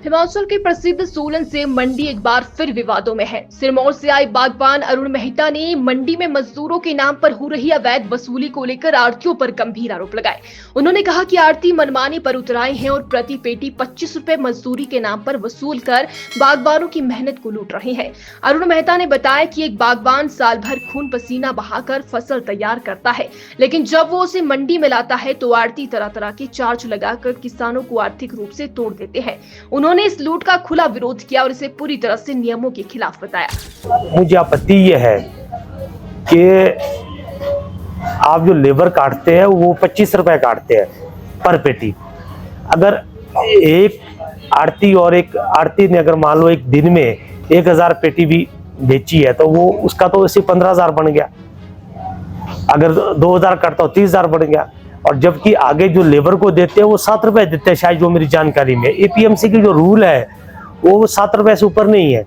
हिमाचल के प्रसिद्ध सोलन से मंडी एक बार फिर विवादों में है। सिरमौर से आए बागबान अरुण मेहता ने मंडी में मजदूरों के नाम पर हो रही अवैध वसूली को लेकर आढ़तियों पर गंभीर आरोप लगाए। उन्होंने कहा कि आढ़ती मनमाने पर उतराए हैं और प्रति पेटी 25 रुपए मजदूरी के नाम पर वसूल कर बागबानों की मेहनत को लूट रहे हैं। अरुण मेहता ने बताया कि एक बागबान साल भर खून पसीना बहाकर फसल तैयार करता है, लेकिन जब वो उसे मंडी में लाता है तो आढ़ती तरह तरह के चार्ज लगाकर किसानों को आर्थिक रूप से तोड़ देते हैं। उन्होंने इस लूट का खुला विरोध किया और इसे पूरी तरह से नियमों के खिलाफ बताया। मुझे आपत्ति ये है कि आप जो लेबर काटते हैं वो 25 रुपए काटते हैं पर पेटी। अगर एक आड़ती और एक आड़ती ने अगर मान लो एक दिन में 1000 पेटी भी बेची है तो वो उसका तो इसी 15,000 बन गया। अगर 2000 काटता हो 30,000 बन गया। और जबकि आगे जो लेबर को देते हैं वो 7 रुपए देते हैं, शायद जो मेरी जानकारी में। एपीएमसी की जो रूल है वो 7 रुपए से ऊपर नहीं है।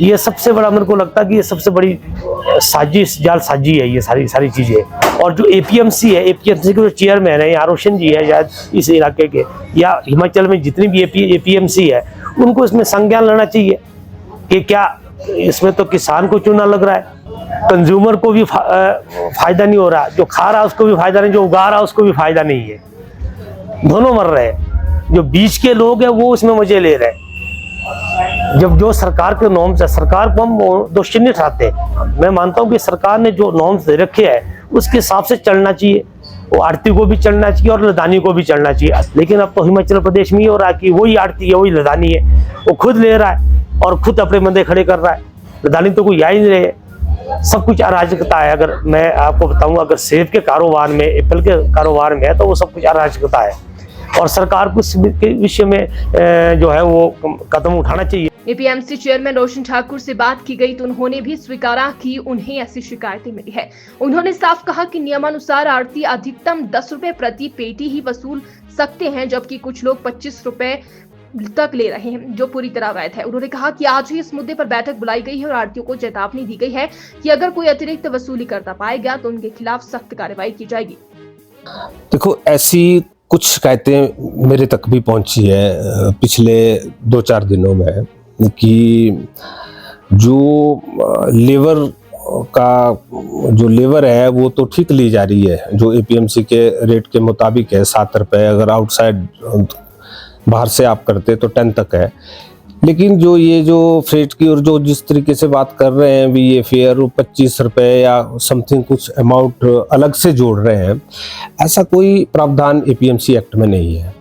ये सबसे बड़ा मेरे को लगता है कि ये सबसे बड़ी साजिश जालसाजी है ये सारी चीजें। और जो एपीएमसी है, एपीएमसी के जो चेयरमैन है रोशन जी है शायद इस इलाके के, या हिमाचल में जितनी भी एपीएमसी है, उनको इसमें संज्ञान लेना चाहिए कि क्या इसमें तो किसान को चूना लग रहा है, कंज्यूमर को भी फायदा नहीं हो रहा, जो खा रहा है उसको भी फायदा नहीं, जो उगा रहा है उसको भी फायदा नहीं है, दोनों मर रहे हैं। जो बीच के लोग हैं वो उसमें मजे ले रहे हैं। जब जो सरकार के नॉर्म्स है, सरकार को हम दोषी नहीं ठहराते। मैं मानता हूँ कि सरकार ने जो नॉर्म्स दे रखे हैं उसके हिसाब से चलना चाहिए। वो आड़ती को भी चलना चाहिए और लदानी को भी चलना चाहिए। लेकिन अब तो हिमाचल प्रदेश में ही हो रहा है कि वही आड़ती है वही लदानी है, वो खुद ले रहा है और खुद अपने बंदे खड़े कर रहा है। लदानी तो कोई आ ही नहीं रहे। सब कुछ अराजकता है। अगर मैं आपको बताऊं, अगर सेब के कारोबार में, एप्पल के कारोबार में है तो वो सब कुछ अराजकता है और सरकार को इस विषय में जो है वो कदम उठाना चाहिए। एपीएमसी चेयरमैन रोशन ठाकुर से बात की गई तो उन्होंने भी स्वीकारा कि उन्हें ऐसी शिकायतें मिली है। उन्होंने साफ कहा कि नियमानुसार आढ़ती अधिकतम 10 रुपए प्रति पेटी ही वसूल सकते हैं, जबकि कुछ लोग 25 रुपए तक ले रहे हैं, जो पूरी तरह अवैध है। उन्होंने कहा कि आज ही इस मुद्दे पर बैठक बुलाई गई है और आढ़तियों को चेतावनी दी गई है कि अगर कोई अतिरिक्त वसूली करता पाया गया तो उनके खिलाफ सख्त कार्रवाई की जाएगी। देखो, ऐसी कुछ शिकायतें मेरे तक भी पहुंची है पिछले 2-4 दिनों में कि जो लेबर है वो तो ठीक ली जा रही है, जो एपीएमसी के रेट के मुताबिक है 7 रुपए। अगर आउटसाइड बाहर से आप करते तो 10 तक है। लेकिन जो फ्रेट की और जो जिस तरीके से बात कर रहे हैं भी ये फेयर 25 रुपए या समथिंग कुछ अमाउंट अलग से जोड़ रहे हैं, ऐसा कोई प्रावधान एपीएमसी एक्ट में नहीं है।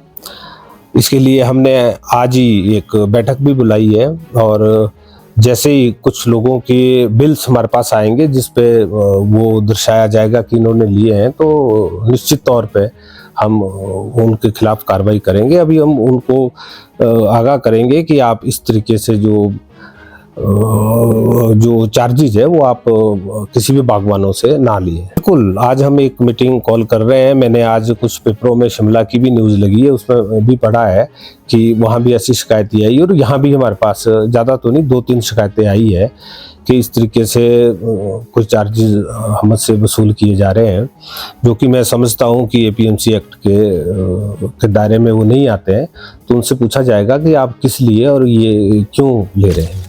इसके लिए हमने आज ही एक बैठक भी बुलाई है और जैसे ही कुछ लोगों के बिल्स हमारे पास आएंगे जिस पे वो दर्शाया जाएगा कि इन्होंने लिए हैं, तो निश्चित तौर पे हम उनके खिलाफ कार्रवाई करेंगे। अभी हम उनको आगाह करेंगे कि आप इस तरीके से जो चार्जेज है वो आप किसी भी बागवानों से ना लिए। बिल्कुल, आज हम एक मीटिंग कॉल कर रहे हैं। मैंने आज कुछ पेपरों में शिमला की भी न्यूज़ लगी है, उसमें भी पढ़ा है कि वहाँ भी ऐसी शिकायतें आई और यहाँ भी हमारे पास ज़्यादा तो नहीं 2-3 शिकायतें आई है कि इस तरीके से कुछ चार्जेस हमसे वसूल किए जा रहे हैं, जो कि मैं समझता हूं कि एपीएमसी एक्ट के दायरे में वो नहीं आते हैं। तो उनसे पूछा जाएगा कि आप किस लिए और ये क्यों ले रहे हैं।